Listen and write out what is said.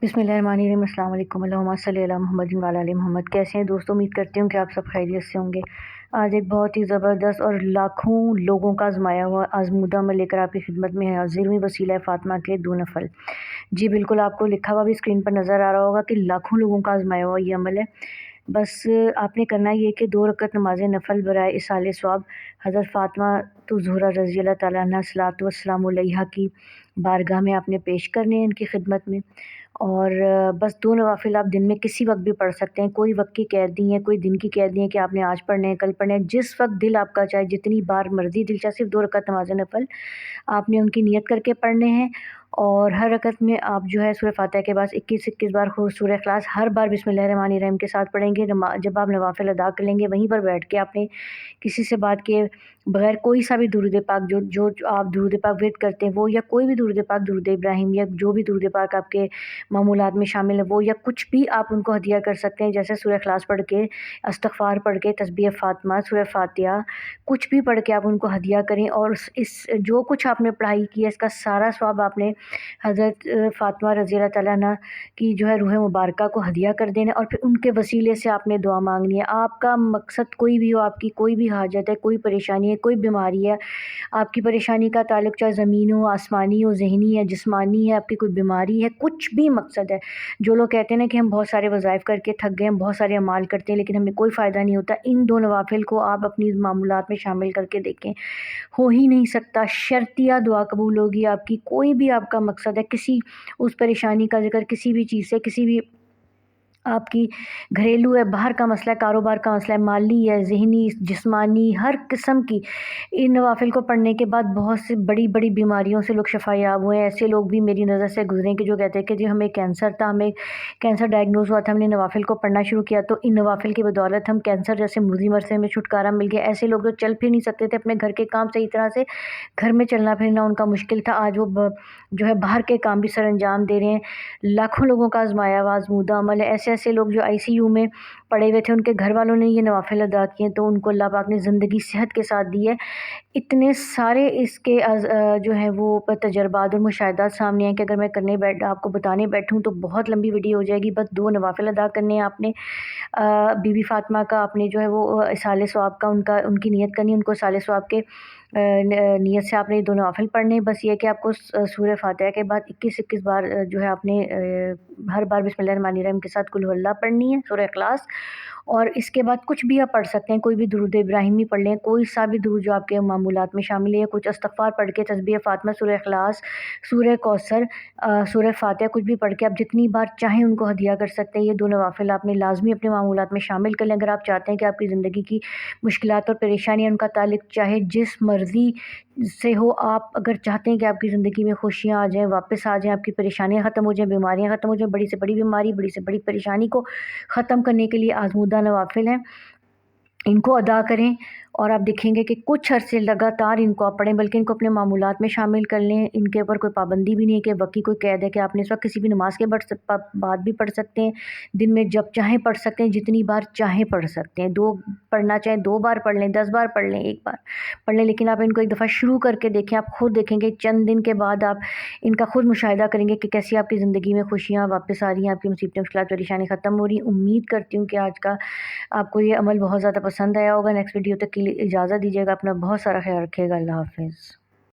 बिस्मिल्लाहिर्रहमानिर्रहीम। अस्सलाम वालेकुम। अल्लाहुम्मा सल्लि अला मुहम्मद व अला आलि मोहम्मद। कैसे हैं दोस्तों? उम्मीद करती हूँ कि आप सब खैरियत से होंगे। आज एक बहुत ही ज़बरदस्त और लाखों लोगों का आजमाया हुआ आजमूदा अमल लेकर आपकी खिदमत में हाजिर हुई। वसीला फ़ातिमा के 2 नफल। जी बिल्कुल, आपको लिखा हुआ भी स्क्रीन पर नज़र आ रहा होगा कि लाखों लोगों का आजमाया हुआ ये अमल है। बस आपने करना ये कि 2 रकअत नमाज़ नफ़ल बराए इसाले सवाब हज़रत फ़ातिमा तो ज़हरा रज़ी अल्लाह ताला अन्हा सलातो वस्सलाम अलैहा की बारगाह में आपने पेश करने हैं इनकी खिदमत में। और बस 2 नवाफ़िल आप दिन में किसी वक्त भी पढ़ सकते हैं। कोई वक्त की कैद नहीं है, कोई दिन की कैद नहीं है कि आपने आज पढ़ने हैं, कल पढ़ने हैं। जिस वक्त दिल आपका चाहे, जितनी बार मर्ज़ी दिल चाहे, सिर्फ 2 रकात नमाज़ नफ़ल आपने उनकी नियत करके पढ़ने हैं। और हर रकत में आप जो है सूरह फ़ातिहा के बाद 21-21 बार खुद सूरह इख़लास हर बार बिस्मिल्लाहिर्रहमानिर्रहीम के साथ पढ़ेंगे। जब आप नवाफ़िल अदा कर लेंगे, वहीं पर बैठ के आपने किसी से बात किए बगैर कोई सा भी दुरूद पाक जो जो आप दुरूद पाक विर्द करते हैं वो, या कोई भी दुरूद पाक, दुरूद इब्राहिम या जो भी दुरूद पाक आपके मामूलात में शामिल है वो, या कुछ भी आप उनको हदिया कर सकते हैं। जैसे सूरह इख़लास पढ़ के, इस्तिग़फ़ार पढ़ के, तस्बीह फ़ातिमा, सूरह फ़ातिहा कुछ भी पढ़ के आप उनको हदिया करें। और इस जो कुछ आपने पढ़ाई की है इसका सारा सवाब आपने हज़रत फ़ातिमा रज़ी अल्लाह ताला अन्हा की जो है रूह मुबारका को हदिया कर देना। और फिर उनके वसीले से आपने दुआ मांगनी है। आपका मकसद कोई भी हो, आपकी कोई भी हाजत है, कोई परेशानी है, कोई बीमारी है, आपकी परेशानी का ताल्लुक चाहे ज़मीनी हो, आसमानी हो, ज़हनी है, जिस्मानी है, आपकी कोई बीमारी है, कुछ भी मकसद है। जो लोग कहते हैं ना कि हम बहुत सारे वज़ाइफ करके थक गए, हम बहुत सारे अमाल करते हैं लेकिन हमें कोई फ़ायदा नहीं होता, इन 2 नवाफ़िल को आप अपनी मामूलात में शामिल करके देखें। हो ही नहीं सकता, शर्तिया दुआ कबूल होगी आपकी। कोई भी आपका मकसद है, किसी उस परेशानी का ज़िक्र किसी भी चीज़ से, किसी भी आपकी घरेलू है, बाहर का मसला है, कारोबार का मसला है, माली है, ज़हनी, जिस्मानी, हर किस्म की इन नवाफ़िल को पढ़ने के बाद बहुत सी बड़ी-बड़ी बीमारियों से लोग शफ़ायाब हुए हैं। ऐसे लोग भी मेरी नज़र से गुज़रे कि जो कहते हैं कि जी हमें कैंसर था, हमें कैंसर डायग्नोज़ हुआ था, हमने नवाफ़िल को पढ़ना शुरू किया तो इन नवाफ़िल की बदौलत हम कैंसर जैसे मुज़िम अरसे में छुटकारा मिल गया। ऐसे लोग जो चल फिर नहीं सकते थे, अपने घर के काम सही तरह से, घर में चलना फिरना उनका मुश्किल था, आज वो जो है बाहर के काम भी सरअंजाम दे रहे हैं। लाखों लोगों का आज़माया हुआ आज़मूदा अमल है। ऐसे लोग जो आईसीयू में पड़े हुए थे, उनके घर वालों ने ये नवाफ़िल अदा किए तो उनको अल्लाह पाक ने ज़िंदगी सेहत के साथ दी है। इतने सारे इसके जो हैं वो तजर्बात और मुशाहिदात सामने हैं कि अगर मैं आपको बताने बैठूँ तो बहुत लंबी वीडियो हो जाएगी। बस 2 नवाफ़िल अदा करने हैं आपने। बीबी फ़ातिमा का आपने जो है वो इसाले सवाब का उनकी नियत करनी है, उनको इसाले सवाब के नियत से आपने ये 2 नवाफ़िल पढ़ने हैं। बस ये है कि आपको सूरह फ़ातिहा के बाद 21-21 बार जो है आपने हर बार बिस्मिल्लाहिर्रहमानिर्रहीम के साथ कुल हुवल्लाह पढ़नी है, सूरह इख़लास। और इसके बाद कुछ भी आप पढ़ सकते हैं, कोई भी दुरूद इब्राहिमी पढ़ लें, कोई सा भी दुरूद जो आपके मामूलात में शामिल है, कुछ इस्तिग़फ़ार पढ़ के, तस्बीह फ़ातिमा, सूरह इख़लास, सूरह कौसर, सूरह फ़ातिहा कुछ भी पढ़ के आप जितनी बार चाहें उनको हदिया कर सकते हैं। ये 2 नवाफ़िल आपने लाज़मी अपने मामूलात में शामिल कर लें। अगर आप चाहते हैं कि आपकी ज़िंदगी की मुश्किलात और परेशानियाँ, उनका ताल्लुक चाहे जिस मर्ज़ी से हो, आप अगर चाहते हैं कि आपकी ज़िंदगी में खुशियाँ आ जाएँ, वापस आ जाएँ, आपकी परेशानियाँ ख़त्म हो जाएँ, बीमारियाँ ख़त्म हो जाएँ, बड़ी से बड़ी बीमारी, बड़ी से बड़ी परेशानी को ख़त्म करने के लिए आज़मूदा नवाफ़िल हैं। इनको अदा करें और आप देखेंगे कि कुछ अरसे लगातार इनको आप पढ़ें, बल्कि इनको अपने मामूलात में शामिल कर लें। इनके ऊपर कोई पाबंदी भी नहीं है कि वक़्त की कोई कैद है कि आपने इस वक्त किसी भी नमाज के बाद भी पढ़ सकते हैं, दिन में जब चाहें पढ़ सकते हैं, जितनी बार चाहें पढ़ सकते हैं। 2 पढ़ना चाहें 2 बार पढ़ लें, 10 बार पढ़ लें, 1 बार पढ़ लें, लेकिन आप इनको एक दफ़ा शुरू करके देखें। आप खुद देखेंगे चंद दिन के बाद आप इनका खुद मुशाहिदा करेंगे कि कैसी आपकी ज़िंदगी में खुशियाँ वापस आ रही हैं, आपकी मुसीबतें, मुश्किलात, परेशानी ख़त्म हो रही हैं। उम्मीद करती हूँ कि आज का आपको ये अमल बहुत ज़्यादा पसंद आया होगा। नेक्स्ट वीडियो तक के लिए इजाज़त दीजिएगा। अपना बहुत सारा ख़्याल रखिएगा। अल्लाह हाफ़िज़।